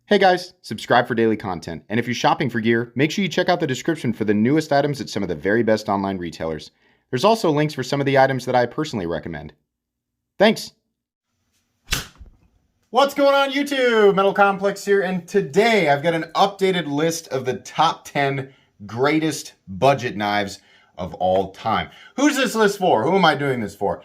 Hey guys, subscribe for daily content, and if you're shopping for gear, make sure you check out the description for the newest items at some of the very best online retailers. There's also links for some of the items that I personally recommend. Thanks! What's going on YouTube? Metal Complex here, and today I've got an updated list of the top 10 greatest budget knives of all time. Who's this list for? Who am I doing this for?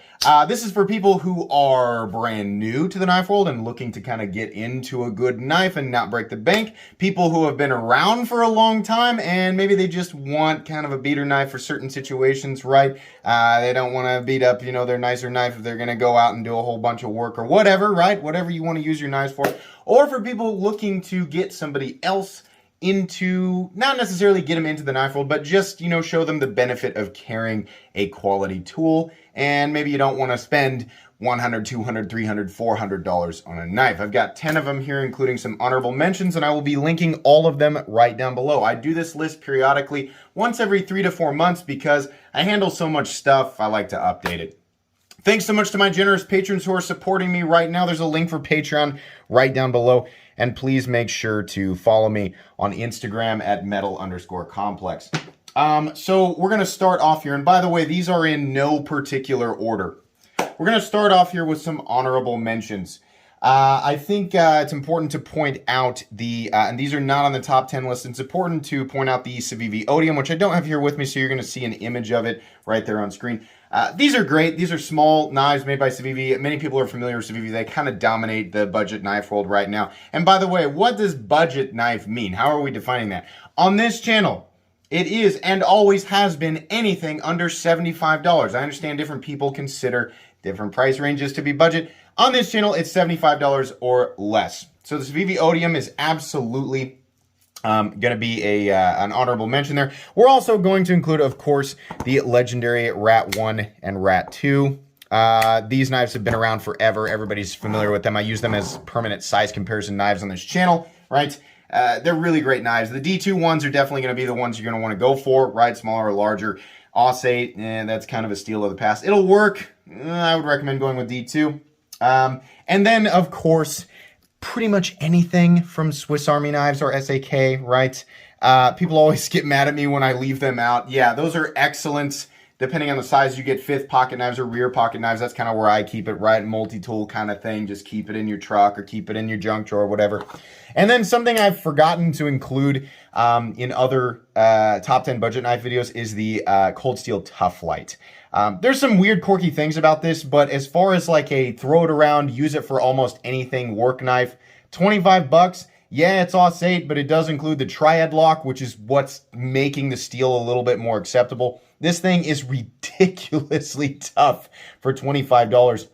This is for people who are brand new to the knife world and looking to kind of get into a good knife and not break the bank. People who have been around for a long time and maybe they just want kind of a beater knife for certain situations, right? They don't want to beat up, their nicer knife if they're going to go out and do a whole bunch of work or whatever, right? Whatever you want to use your knives for. Or for people looking to get somebody else into, not necessarily get them into the knife world, but just, show them the benefit of carrying a quality tool. And maybe you don't want to spend $100, $200, $300, $400 on a knife. I've got 10 of them here, including some honorable mentions, and I will be linking all of them right down below. I do this list periodically, once every 3 to 4 months, because I handle so much stuff, I like to update it. Thanks so much to my generous patrons who are supporting me right now. There's a link for Patreon right down below. And please make sure to follow me on Instagram at metal_complex. So we're going to start off here. And by the way, these are in no particular order. We're going to start off here with some honorable mentions. I think it's important to point out and these are not on the top 10 list, it's important to point out the CIVIVI Odium, which I don't have here with me, so you're going to see an image of it right there on screen. These are great. These are small knives made by CIVIVI. Many people are familiar with CIVIVI. They kind of dominate the budget knife world right now. And by the way, what does budget knife mean? How are we defining that? On this channel, it is and always has been anything under $75. I understand different people consider different price ranges to be budget. On this channel, it's $75 or less. So the CIVIVI Odium is absolutely going to be an honorable mention there. We're also going to include, of course, the legendary Rat 1 and Rat 2. These knives have been around forever. Everybody's familiar with them. I use them as permanent size comparison knives on this channel, right? They're really great knives. The D2 ones are definitely going to be the ones you're going to want to go for, right? Smaller or larger. Auss-8, that's kind of a steal of the past. It'll work. I would recommend going with D2. And then, of course, pretty much anything from Swiss Army knives or SAK, right? People always get mad at me when I leave them out. Yeah, those are excellent. Depending on the size, you get fifth pocket knives or rear pocket knives. That's kind of where I keep it, right? Multi-tool kind of thing. Just keep it in your truck or keep it in your junk drawer or whatever. And then something I've forgotten to include in other top 10 budget knife videos is the Cold Steel Tough Light. There's some weird quirky things about this, but as far as like a throw it around, use it for almost anything work knife, 25 bucks. Yeah, it's Auss-8, but it does include the triad lock, which is what's making the steel a little bit more acceptable. This thing is ridiculously tough for $25.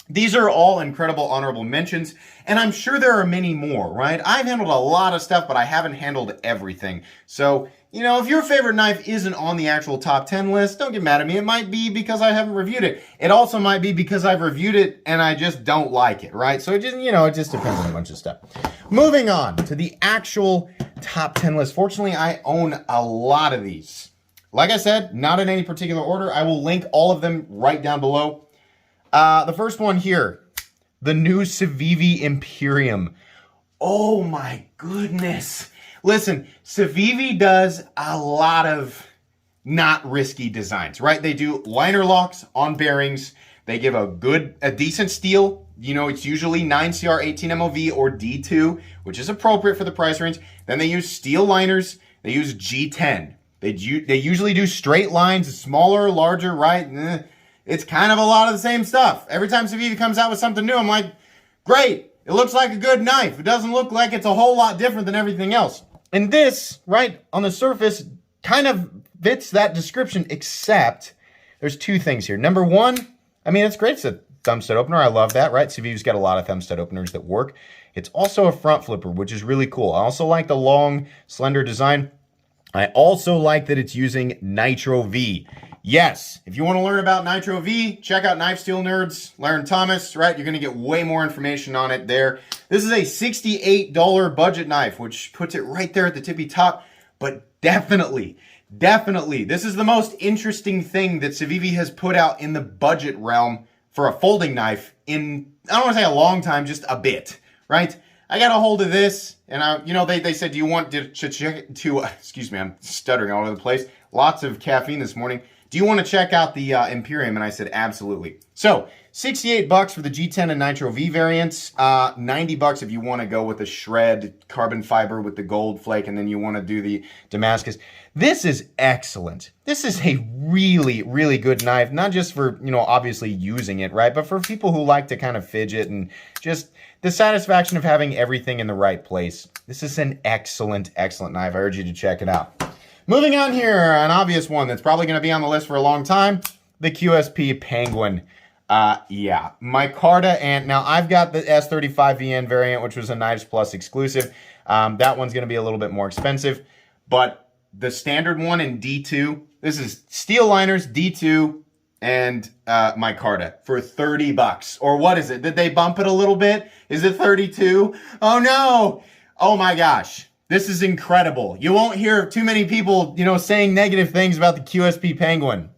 These are all incredible honorable mentions, and I'm sure there are many more, right? I've handled a lot of stuff, but I haven't handled everything. So, if your favorite knife isn't on the actual top 10 list, don't get mad at me. It might be because I haven't reviewed it. It also might be because I've reviewed it and I just don't like it, right? So it just, it just depends on a bunch of stuff. Moving on to the actual top 10 list. Fortunately, I own a lot of these. Like I said, not in any particular order. I will link all of them right down below. The first one here, the new CIVIVI Imperium. Oh my goodness. Listen, CIVIVI does a lot of not risky designs, right? They do liner locks on bearings. They give a decent steel. It's usually 9CR 18 MOV or D2, which is appropriate for the price range. Then they use steel liners. They use G10. They usually do straight lines, smaller, larger, right? It's kind of a lot of the same stuff. Every time CIVIVI comes out with something new, I'm like, great. It looks like a good knife. It doesn't look like it's a whole lot different than everything else. And this, right, on the surface, kind of fits that description, except there's two things here. Number one, it's great. It's a thumb stud opener. I love that, right? CIVIVI's got a lot of thumb stud openers that work. It's also a front flipper, which is really cool. I also like the long, slender design. I also like that it's using Nitro V. Yes, if you want to learn about Nitro V, check out Knife Steel Nerds, Larry Thomas, right? You're going to get way more information on it there. This is a $68 budget knife, which puts it right there at the tippy top. But definitely, this is the most interesting thing that CIVIVI has put out in the budget realm for a folding knife in, I don't want to say a long time, just a bit, right? I got a hold of this, and they said, do you want to excuse me, I'm stuttering all over the place. Lots of caffeine this morning. Do you want to check out the Imperium? And I said, absolutely. So, $68 for the G10 and Nitro V variants. $90 if you want to go with the shred carbon fiber with the gold flake, and then you want to do the Damascus. This is excellent. This is a really, really good knife, not just for, obviously using it, right? But for people who like to kind of fidget and just the satisfaction of having everything in the right place. This is an excellent, excellent knife. I urge you to check it out. Moving on here, an obvious one that's probably going to be on the list for a long time, the QSP Penguin. Yeah, micarta, and now I've got the S35VN variant, which was a Knives Plus exclusive. That one's going to be a little bit more expensive, but the standard one in D2, this is steel liners, D2, and micarta for $30. Or what is it? Did they bump it a little bit? Is it 32? Oh no! Oh my gosh. This is incredible. You won't hear too many people, saying negative things about the QSP Penguin.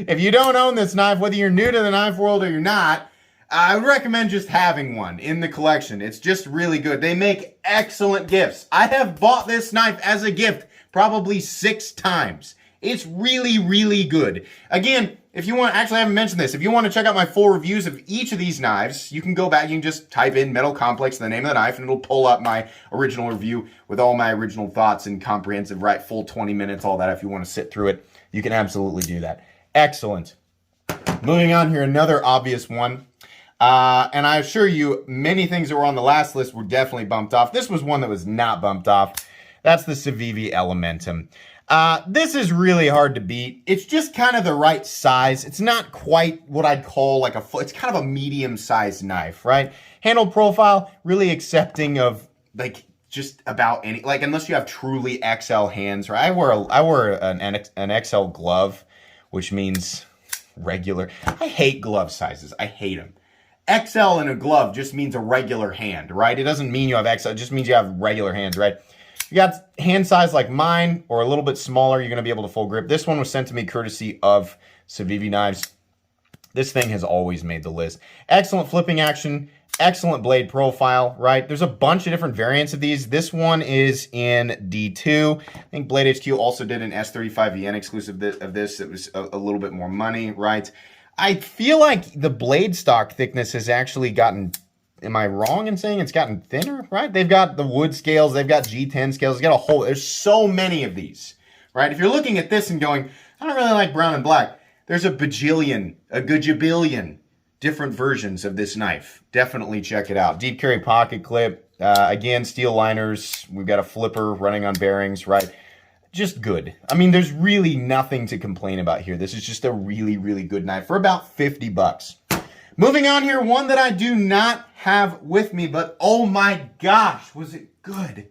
If you don't own this knife, whether you're new to the knife world or you're not, I would recommend just having one in the collection. It's just really good. They make excellent gifts. I have bought this knife as a gift probably 6 times. It's really, really good. Again, if you want, actually I haven't mentioned this, if you want to check out my full reviews of each of these knives, you can go back, you can just type in Metal Complex, the name of the knife, and it'll pull up my original review with all my original thoughts and comprehensive, right, full 20 minutes, all that. If you want to sit through it, you can absolutely do that. Excellent. Moving on here, another obvious one. And I assure you, many things that were on the last list were definitely bumped off. This was one that was not bumped off. That's the CIVIVI Elementum. This is really hard to beat. It's just kind of the right size. It's not quite what I'd call like it's kind of a medium-sized knife, right? Handle profile, really accepting of like just about any, like unless you have truly XL hands, right? I wear an XL glove, which means regular. I hate glove sizes. I hate them. XL in a glove just means a regular hand, right? It doesn't mean you have XL. It just means you have regular hands, right? If you got hand size like mine or a little bit smaller, you're going to be able to full grip. This one was sent to me courtesy of CIVIVI Knives. This thing has always made the list. Excellent flipping action, excellent blade profile, right? There's a bunch of different variants of these. This one is in D2. I think Blade HQ also did an S35VN exclusive of this. It was a little bit more money, right? I feel like the blade stock thickness has actually gotten, am I wrong in saying it's gotten thinner, right? They've got the wood scales, they've got G10 scales, they've got a whole, there's so many of these, right? If you're looking at this and going, I don't really like brown and black, there's a gajabillion different versions of this knife. Definitely check it out. Deep carry pocket clip, again, steel liners, we've got a flipper running on bearings, right? Just good. I mean, there's really nothing to complain about here. This is just a really, really good knife for about $50. Moving on here, one that I do not have with me, but oh my gosh, was it good.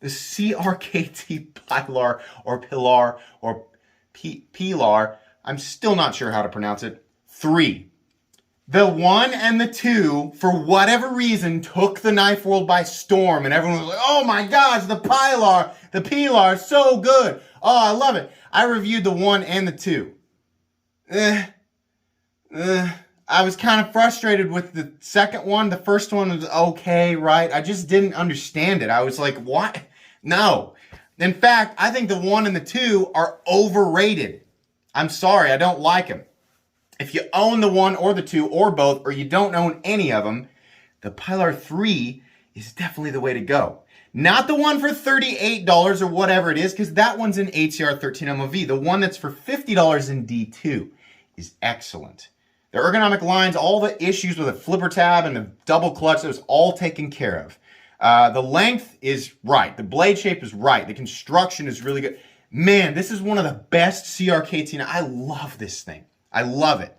The CRKT Pyra or Pilar or Pilar, I'm still not sure how to pronounce it, 3. The 1 and the 2, for whatever reason, took the knife world by storm, and everyone was like, oh my gosh, the Pilar, so good. Oh, I love it. I reviewed the 1 and the 2. I was kind of frustrated with the second one. The first one was okay, right? I just didn't understand it. I was like, what? No. In fact, I think the 1 and the 2 are overrated. I'm sorry, I don't like them. If you own the 1 or the 2 or both, or you don't own any of them, the Pilar 3 is definitely the way to go. Not the one for $38 or whatever it is, because that one's an ATR 13MOV. The one that's for $50 in D2 is excellent. The ergonomic lines, all the issues with the flipper tab and the double clutch, that was all taken care of. The length is right. The blade shape is right. The construction is really good. Man, this is one of the best CRKT. I love this thing. I love it.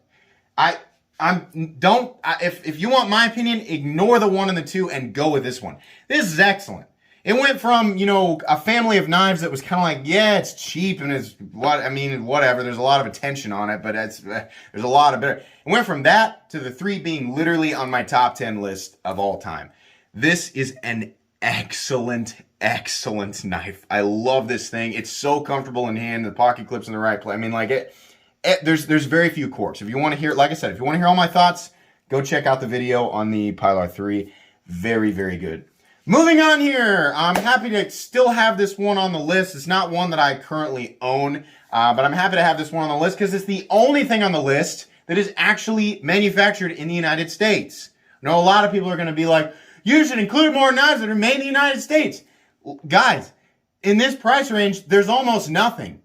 If you want my opinion, ignore the 1 and the 2 and go with this one. This is excellent. It went from, a family of knives that was kind of like, yeah, it's cheap and whatever. There's a lot of attention on it, but there's a lot of better. It went from that to the 3 being literally on my top 10 list of all time. This is an excellent, excellent knife. I love this thing. It's so comfortable in hand. The pocket clip's in the right place. I mean, like there's very few quirks. If you want to hear, like I said, if you want to hear all my thoughts, go check out the video on the Pilar 3. Very, very good. Moving on here, I'm happy to still have this one on the list. It's not one that I currently own, but I'm happy to have this one on the list because it's the only thing on the list that is actually manufactured in the United States. I know a lot of people are going to be like, you should include more knives that are made in the United States. Guys, in this price range, there's almost nothing.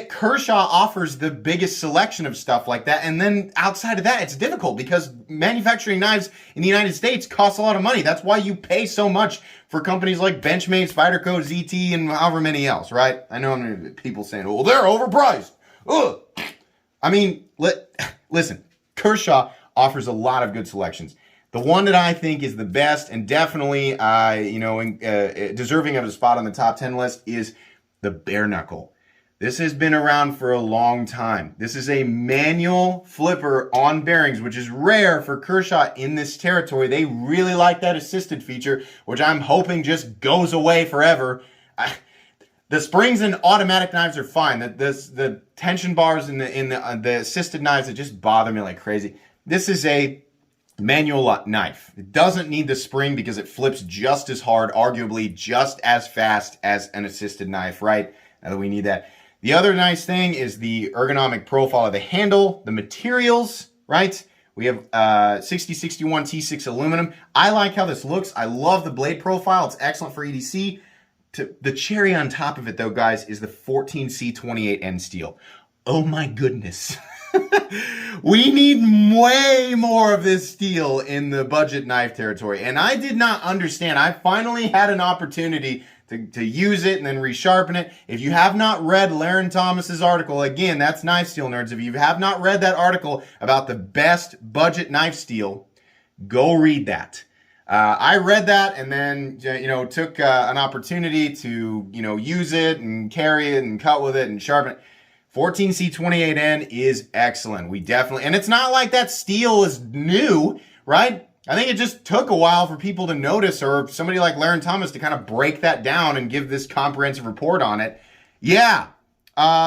Kershaw offers the biggest selection of stuff like that. And then outside of that, it's difficult because manufacturing knives in the United States costs a lot of money. That's why you pay so much for companies like Benchmade, Spyderco, ZT, and however many else, right? I know people saying, well, they're overpriced. Ugh. I mean, listen, Kershaw offers a lot of good selections. The one that I think is the best and definitely, deserving of a spot on the top 10 list is the Bareknuckle. This has been around for a long time. This is a manual flipper on bearings, which is rare for Kershaw in this territory. They really like that assisted feature, which I'm hoping just goes away forever. The springs in automatic knives are fine. The tension bars in the assisted knives, it just bother me like crazy. This is a manual knife. It doesn't need the spring because it flips just as hard, arguably just as fast as an assisted knife, right? Now that we need that. The other nice thing is the ergonomic profile of the handle, the materials, right? We have 6061 T6 aluminum. I like how this looks. I love the blade profile. It's excellent for EDC. The cherry on top of it, though, guys, is the 14C28N steel. Oh my goodness. We need way more of this steel in the budget knife territory. And I did not understand. I finally had an opportunity to use it and then resharpen it. If you have not read Laren Thomas's article, again, that's Knife Steel Nerds. If you have not read that article about the best budget knife steel, go read that. I read that and then, took an opportunity to, use it and carry it and cut with it and sharpen it. 14C28N is excellent. We definitely, and it's not like that steel is new, right? I think it just took a while for people to notice or somebody like Laren Thomas to kind of break that down and give this comprehensive report on it. Yeah,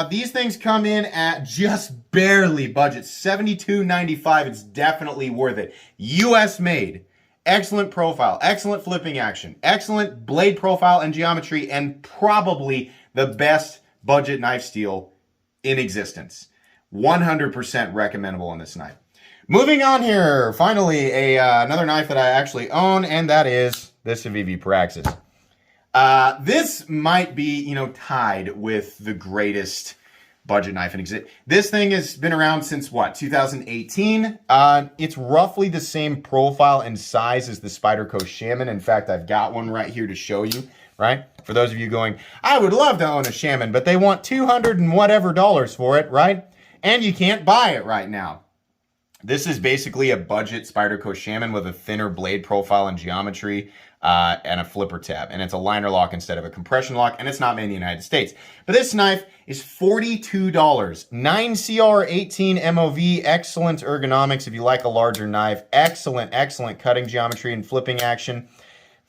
these things come in at just barely budget, $72.95. It's definitely worth it. US made, excellent profile, excellent flipping action, excellent blade profile and geometry, and probably the best budget knife steel in existence. 100% recommendable on this knife. Moving on here, finally, another knife that I actually own, and that is the CIVIVI Praxis. This might be, tied with the greatest budget knife in existence. This thing has been around since, 2018? It's roughly the same profile and size as the Spyderco Shaman. In fact, I've got one right here to show you. Right? For those of you going, I would love to own a Shaman, but they want $200 and whatever for it, right? And you can't buy it right now. This is basically a budget Spyderco Shaman with a thinner blade profile and geometry and a flipper tab. And it's a liner lock instead of a compression lock, and it's not made in the United States. But this knife is $42. 9CR18 MOV, excellent ergonomics if you like a larger knife. Excellent, excellent cutting geometry and flipping action.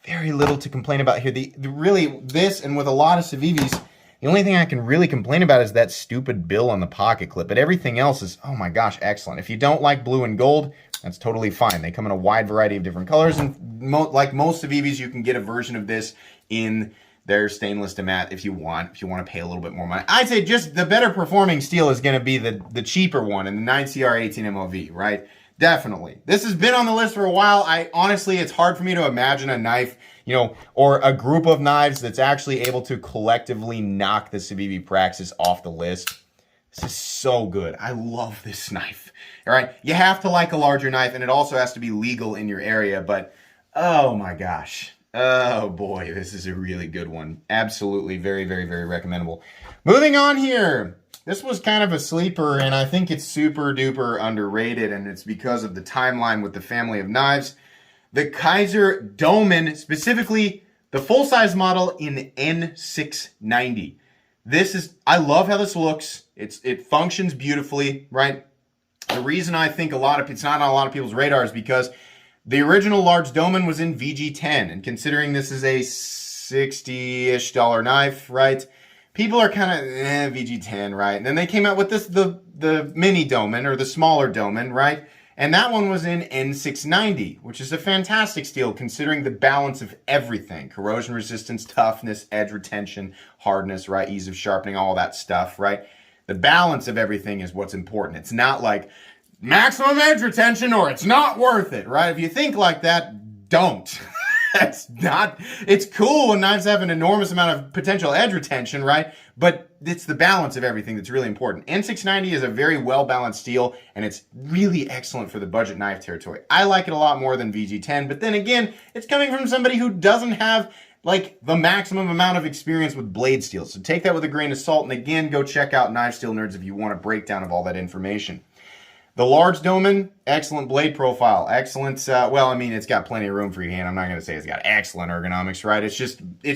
Very little to complain about here. Really, this and with a lot of CIVIVIs, the only thing I can really complain about is that stupid bill on the pocket clip. But everything else is, oh my gosh, excellent. If you don't like blue and gold, that's totally fine. They come in a wide variety of different colors. And like most CIVIVIs, you can get a version of this in their stainless to matte if you want to pay a little bit more money. I'd say just the better performing steel is going to be the cheaper one in the 9CR18 MOV, right? Definitely. This has been on the list for a while. Honestly, it's hard for me to imagine a knife, or a group of knives that's actually able to collectively knock the CIVIVI Praxis off the list. This is so good. I love this knife. All right. You have to like a larger knife, and it also has to be legal in your area, but oh my gosh. Oh boy, this is a really good one. Absolutely very, very, very recommendable. Moving on here. This was kind of a sleeper, and I think it's super duper underrated, and it's because of the timeline with the family of knives. The Kizer Dolmen, specifically the full-size model in N690. I love how this looks. It functions beautifully, right? The reason I think it's not on a lot of people's radar is because the original large Dolmen was in VG10, and considering this is a $60-ish knife, right? People are kind of, VG10, right? And then they came out with the mini Dolmen or the smaller Dolmen, right? And that one was in N690, which is a fantastic steel considering the balance of everything. Corrosion resistance, toughness, edge retention, hardness, right? Ease of sharpening, all that stuff, right? The balance of everything is what's important. It's not like maximum edge retention or it's not worth it, right? If you think like that, don't. It's cool when knives have an enormous amount of potential edge retention, right? But it's the balance of everything that's really important. N690 is a very well-balanced steel, and it's really excellent for the budget knife territory. I like it a lot more than VG10, but then again, it's coming from somebody who doesn't have like the maximum amount of experience with blade steel. So take that with a grain of salt, and again, go check out Knife Steel Nerds if you want a breakdown of all that information. The large Dolmen, excellent blade profile, excellent, well, I mean, it's got plenty of room for your hand. I'm not going to say it's got excellent ergonomics, right? It's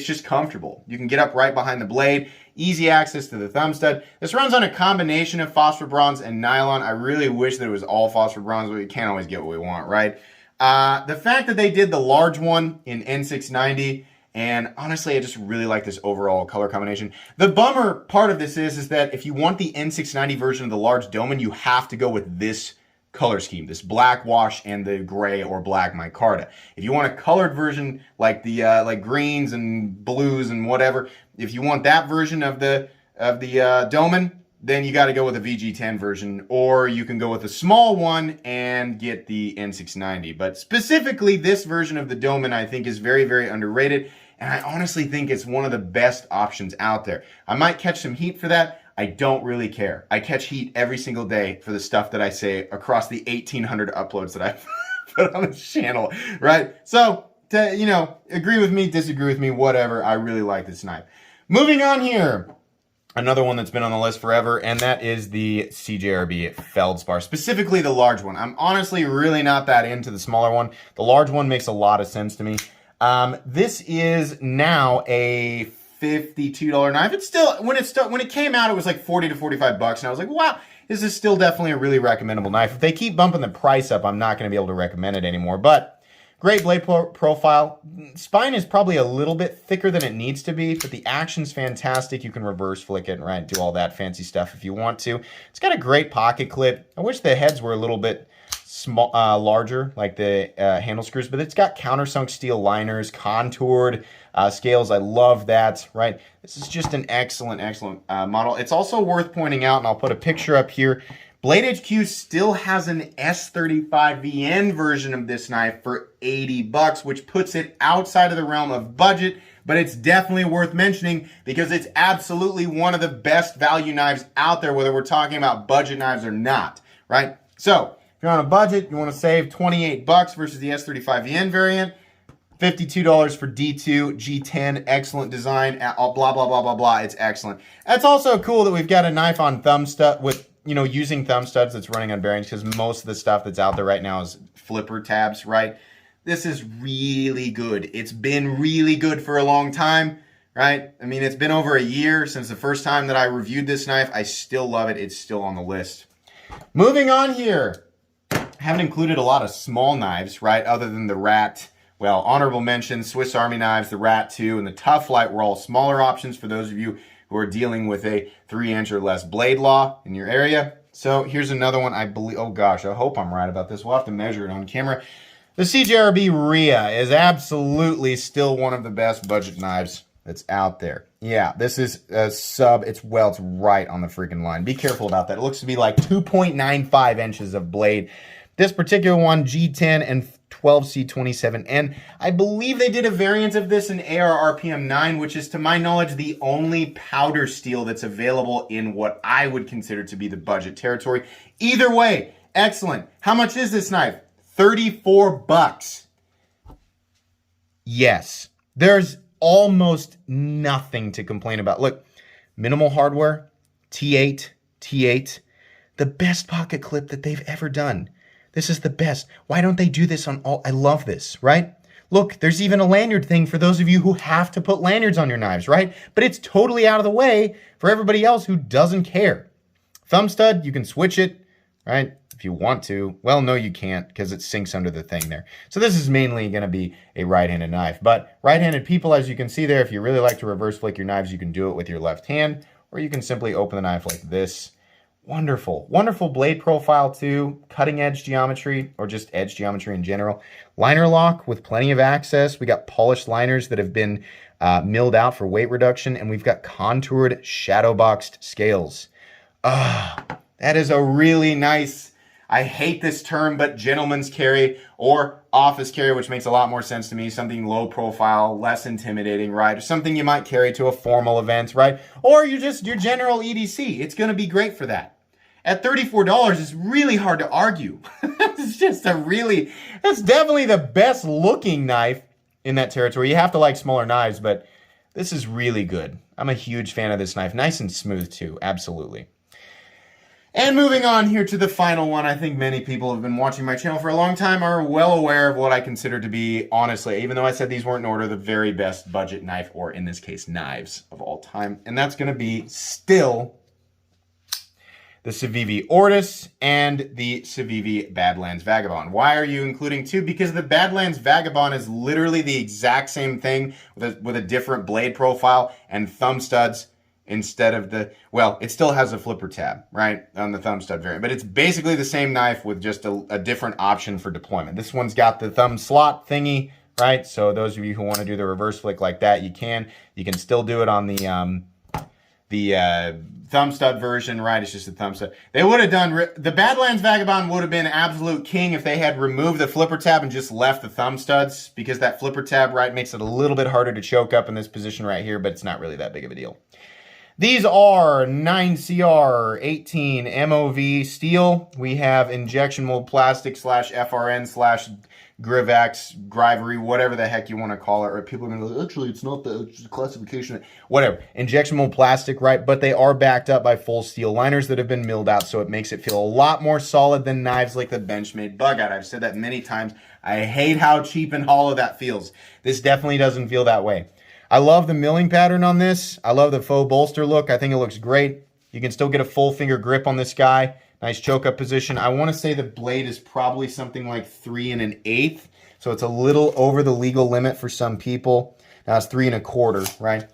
just comfortable. You can get up right behind the blade, easy access to the thumb stud. This runs on a combination of phosphor bronze and nylon. I really wish that it was all phosphor bronze, but we can't always get what we want, right? The fact that they did the large one in N690, and honestly, I just really like this overall color combination. The bummer part of this is that if you want the N690 version of the large Dolmen, you have to go with this color scheme, this black wash and the gray or black micarta. If you want a colored version like the like greens and blues and whatever, if you want that version of the Dolmen, then you got to go with a VG10 version, or you can go with a small one and get the N690. But specifically, this version of the Dolmen I think is very, very underrated. And I honestly think it's one of the best options out there. I might catch some heat for that. I don't really care. I catch heat every single day for the stuff that I say across the 1,800 uploads that I've put on this channel, right? So, you know, agree with me, disagree with me, whatever. I really like this knife. Moving on here. Another one that's been on the list forever, and that is the CJRB feldspar, specifically the large one. I'm honestly really not that into the smaller one. The large one makes a lot of sense to me. This is now a $52 knife. It's still, when it came out, it was like 40 to 45 bucks, and I was like, wow, this is still definitely a really recommendable knife. If they keep bumping the price up, I'm not going to be able to recommend it anymore, but great blade profile. Spine is probably a little bit thicker than it needs to be, but the action's fantastic. You can reverse flick it, right? Do all that fancy stuff if you want to. It's got a great pocket clip. I wish the heads were a little bit small, larger, like the handle screws, but it's got countersunk steel liners, contoured scales. I love that, right? This is just an excellent, excellent model. It's also worth pointing out, and I'll put a picture up here, Blade HQ still has an S35VN version of this knife for 80 bucks, which puts it outside of the realm of budget, but it's definitely worth mentioning because it's absolutely one of the best value knives out there, whether we're talking about budget knives or not, right? So if you're on a budget, you want to save 28 bucks versus the S35VN variant, $52 for D2, G10, excellent design, blah, blah, blah, blah, blah. It's excellent. It's also cool that we've got a knife on thumb stud with, you know, using thumb studs that's running on bearings, because most of the stuff that's out there right now is flipper tabs, right? This is really good. It's been really good for a long time, right? I mean, it's been over a year since the first time that I reviewed this knife. I still love it. It's still on the list. Moving on here. I haven't included a lot of small knives, right? Other than the Rat. Well, honorable mention, Swiss Army knives, the Rat 2, and the Tough Light were all smaller options for those of you who are dealing with a 3-inch or less blade law in your area. So here's another one, I believe, oh gosh, I hope I'm right about this. We'll have to measure it on camera. The CJRB RHEA is absolutely still one of the best budget knives that's out there. Yeah, this is a sub, it's right on the freaking line. Be careful about that. It looks to be like 2.95 inches of blade. This particular one, G10 and 12C27, and I believe they did a variant of this in AR RPM 9, which is, to my knowledge, the only powder steel that's available in what I would consider to be the budget territory. Either way, excellent. How much is this knife? 34 bucks. Yes, there's almost nothing to complain about. Look, minimal hardware, T8, the best pocket clip that they've ever done. This is the best. Why don't they do this on all? I love this, right? Look, there's even a lanyard thing for those of you who have to put lanyards on your knives, right? But it's totally out of the way for everybody else who doesn't care. Thumb stud, you can switch it, right? If you want to. Well, no, you can't, because it sinks under the thing there. So this is mainly going to be a right-handed knife. But right-handed people, as you can see there, if you really like to reverse flick your knives, you can do it with your left hand, or you can simply open the knife like this, Wonderful. Wonderful blade profile too. Cutting edge geometry, or just edge geometry in general. Liner lock with plenty of access. We got polished liners that have been milled out for weight reduction, and we've got contoured shadow boxed scales. That is a really nice, I hate this term, but gentleman's carry or office carry, which makes a lot more sense to me. Something low profile, less intimidating, right? Or something you might carry to a formal event, right? Or you're just your general EDC. It's going to be great for that. At $34, it's really hard to argue. It's just that's definitely the best looking knife in that territory. You have to like smaller knives, but this is really good. I'm a huge fan of this knife. Nice and smooth too, absolutely. And moving on here to the final one, I think many people have been watching my channel for a long time are well aware of what I consider to be, honestly, even though I said these weren't in order, the very best budget knife, or in this case, knives of all time. And that's going to be still the CIVIVI Ortis and the CIVIVI Badlands Vagabond. Why are you including two? Because the Badlands Vagabond is literally the exact same thing with a different blade profile and thumb studs instead of well, it still has a flipper tab, right, on the thumb stud variant, but it's basically the same knife with just a different option for deployment. This one's got the thumb slot thingy, right? So those of you who want to do the reverse flick like that, you can. You can still do it on the thumb stud version, right? It's just a thumb stud. They would have done, the Badlands Vagabond would have been absolute king if they had removed the flipper tab and just left the thumb studs, because that flipper tab, right, makes it a little bit harder to choke up in this position right here, but it's not really that big of a deal. These are 9CR 18 MOV steel. We have injection mold plastic / FRN / Grivax, Grivery, whatever the heck you want to call it. Or people are going to go, actually, it's not the classification. Whatever. Injection mold plastic, right? But they are backed up by full steel liners that have been milled out, so it makes it feel a lot more solid than knives like the Benchmade Bug Out. I've said that many times. I hate how cheap and hollow that feels. This definitely doesn't feel that way. I love the milling pattern on this. I love the faux bolster look. I think it looks great. You can still get a full finger grip on this guy. Nice choke up position. I want to say the blade is probably something like 3 1/8. So it's a little over the legal limit for some people. Now it's 3 1/4, right?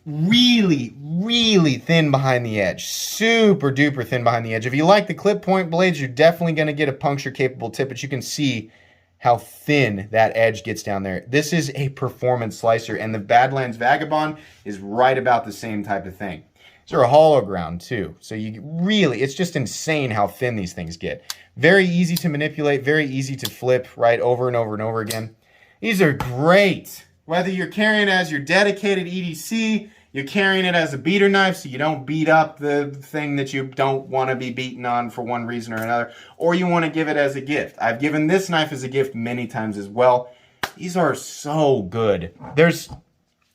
Really, really thin behind the edge. Super duper thin behind the edge. If you like the clip point blades, you're definitely going to get a puncture capable tip, but you can see how thin that edge gets down there. This is a performance slicer, and the Badlands Vagabond is right about the same type of thing. These are a hollow ground too, so you really, it's just insane how thin these things get. Very easy to manipulate, very easy to flip, right, over and over and over again. These are great. Whether you're carrying it as your dedicated EDC, you're carrying it as a beater knife so you don't beat up the thing that you don't want to be beaten on for one reason or another, or you want to give it as a gift. I've given this knife as a gift many times as well. These are so good.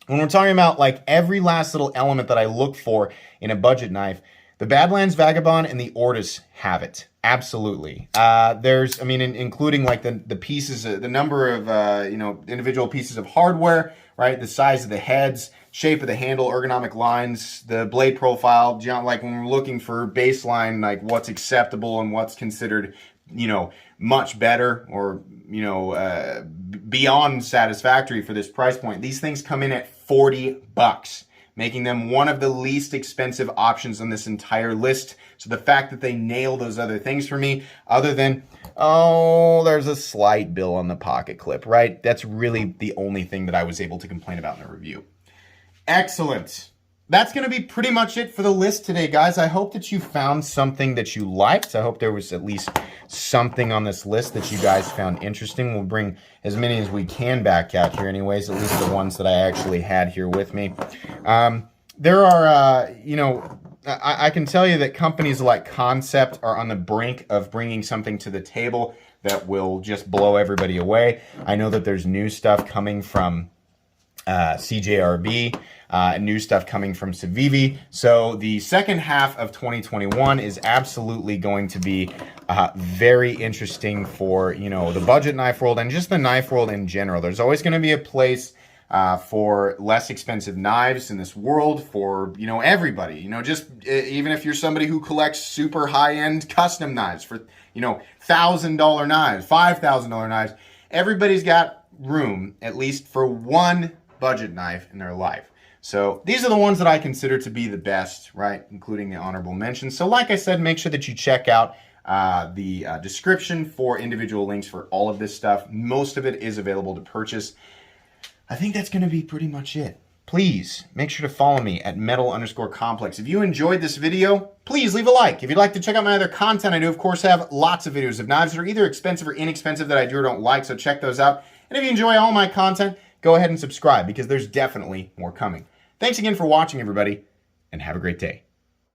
When we're talking about like every last little element that I look for in a budget knife, the Badlands Vagabond and the Ortis have it. Absolutely. Including like the pieces, the number of, individual pieces of hardware, right? The size of the heads, shape of the handle, ergonomic lines, the blade profile, like when we're looking for baseline, like what's acceptable and what's considered, much better or, beyond satisfactory for this price point. These things come in at $40, making them one of the least expensive options on this entire list. So the fact that they nail those other things for me, other than, there's a slight bill on the pocket clip, right? That's really the only thing that I was able to complain about in the review. Excellent. That's going to be pretty much it for the list today, guys. I hope that you found something that you liked. I hope there was at least something on this list that you guys found interesting. We'll bring as many as we can back out here anyways, at least the ones that I actually had here with me. There are, I can tell you that companies like Concept are on the brink of bringing something to the table that will just blow everybody away. I know that there's new stuff coming from CJRB, new stuff coming from CIVIVI. So the second half of 2021 is absolutely going to be very interesting for, the budget knife world and just the knife world in general. There's always going to be a place for less expensive knives in this world for, everybody. Even if you're somebody who collects super high-end custom knives for, $1,000 knives, $5,000 knives, everybody's got room, at least for one budget knife in their life. So these are the ones that I consider to be the best, right? Including the honorable mentions. So like I said, make sure that you check out the description for individual links for all of this stuff. Most of it is available to purchase. I think that's going to be pretty much it. Please make sure to follow me at metal_complex. If you enjoyed this video, please leave a like. If you'd like to check out my other content, I do, of course, have lots of videos of knives that are either expensive or inexpensive that I do or don't like, so check those out. And if you enjoy all my content, go ahead and subscribe because there's definitely more coming. Thanks again for watching, everybody, and have a great day.